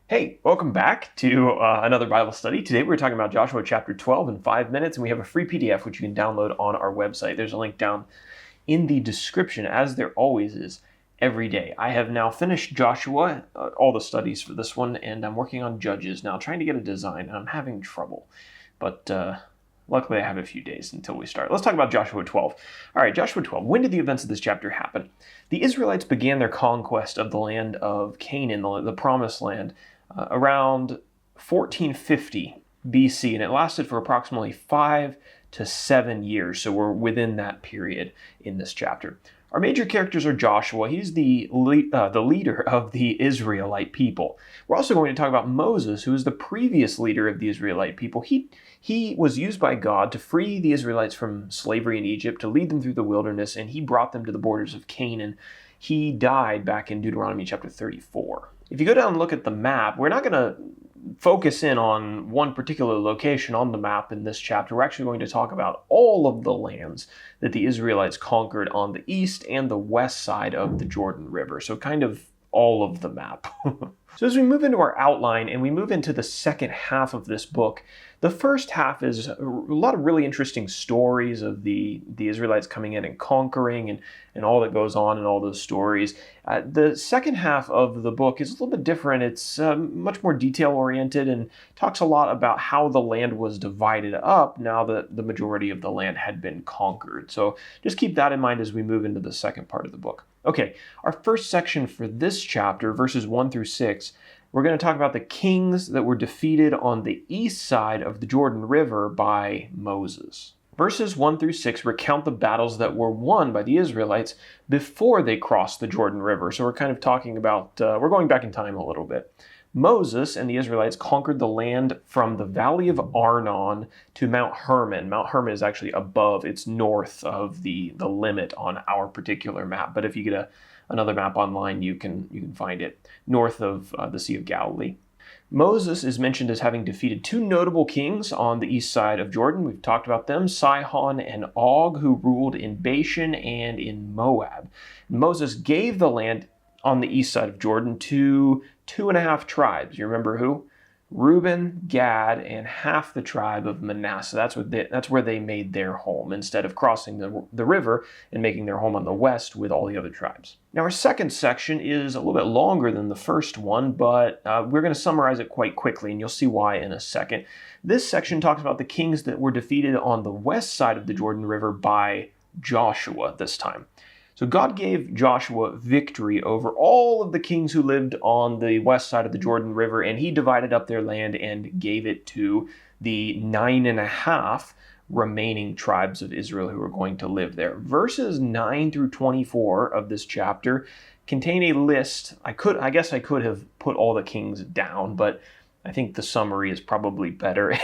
Hey, welcome back to another Bible study. Today we're talking about Joshua chapter 12 in 5 minutes, and we have a free PDF which you can download on our website. There's a link down in the description, as there always is every day. I have now finished Joshua, all the studies for this one, and I'm working on Judges now, trying to get a design, and I'm having trouble. But luckily I have a few days until we start. Let's talk about Joshua 12. All right, Joshua 12. When did the events of this chapter happen? The Israelites began their conquest of the land of Canaan, the promised land, around 1450 BC, and it lasted for approximately 5 to 7 years. So we're within that period in this chapter. Our major characters are Joshua. He's the leader of the Israelite people. We're also going to talk about Moses, who is the previous leader of the Israelite people. He was used by God to free the Israelites from slavery in Egypt, to lead them through the wilderness, and he brought them to the borders of Canaan. He died back in Deuteronomy chapter 34. If you go down and look at the map, we're not going to focus in on one particular location on the map in this chapter. We're actually going to talk about all of the lands that the Israelites conquered on the east and the west side of the Jordan River. So kind of all of the map. So as we move into our outline and we move into the second half of this book, the first half is a lot of really interesting stories of the Israelites coming in and conquering and all that goes on in all those stories. The second half of the book is a little bit different. It's much more detail-oriented and talks a lot about how the land was divided up now that the majority of the land had been conquered. So just keep that in mind as we move into the second part of the book. Okay, our first section for this chapter, verses 1 through 6, we're going to talk about the kings that were defeated on the east side of the Jordan River by Moses. Verses 1 through 6 recount the battles that were won by the Israelites before they crossed the Jordan River. So we're kind of talking about, we're going back in time a little bit. Moses and the Israelites conquered the land from the valley of Arnon to Mount Hermon. Mount Hermon is actually above, it's north of the limit on our particular map. But if you get another map online, you can find it north of the Sea of Galilee. Moses is mentioned as having defeated two notable kings on the east side of Jordan. We've talked about them, Sihon and Og, who ruled in Bashan and in Moab. Moses gave the land on the east side of Jordan to 2.5 tribes. You remember who? Reuben, Gad, and half the tribe of Manasseh. That's where they made their home, instead of crossing the river and making their home on the west with all the other tribes. Now, our second section is a little bit longer than the first one, but we're going to summarize it quite quickly, and you'll see why in a second. This section talks about the kings that were defeated on the west side of the Jordan River by Joshua this time. So God gave Joshua victory over all of the kings who lived on the west side of the Jordan River, and he divided up their land and gave it to the 9.5 remaining tribes of Israel who were going to live there. Verses 9 through 24 of this chapter contain a list. I guess I could have put all the kings down, but I think the summary is probably better.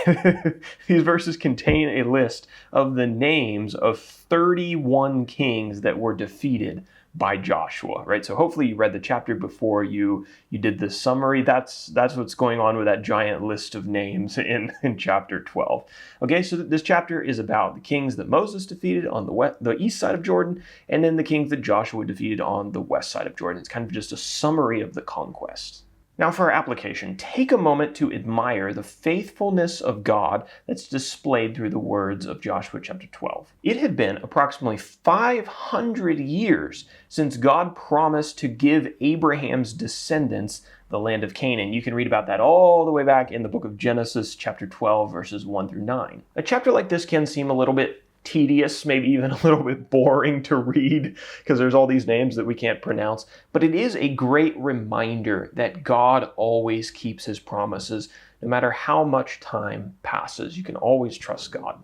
These verses contain a list of the names of 31 kings that were defeated by Joshua, right? So hopefully you read the chapter before you did the summary. That's what's going on with that giant list of names in chapter 12. Okay, so this chapter is about the kings that Moses defeated on the east side of Jordan, and then the kings that Joshua defeated on the west side of Jordan. It's kind of just a summary of the conquest. Now for our application, take a moment to admire the faithfulness of God that's displayed through the words of Joshua chapter 12. It had been approximately 500 years since God promised to give Abraham's descendants the land of Canaan. You can read about that all the way back in the book of Genesis chapter 12, verses 1 through 9. A chapter like this can seem a little bit tedious, maybe even a little bit boring to read because there's all these names that we can't pronounce. But it is a great reminder that God always keeps his promises, no matter how much time passes. You can always trust God.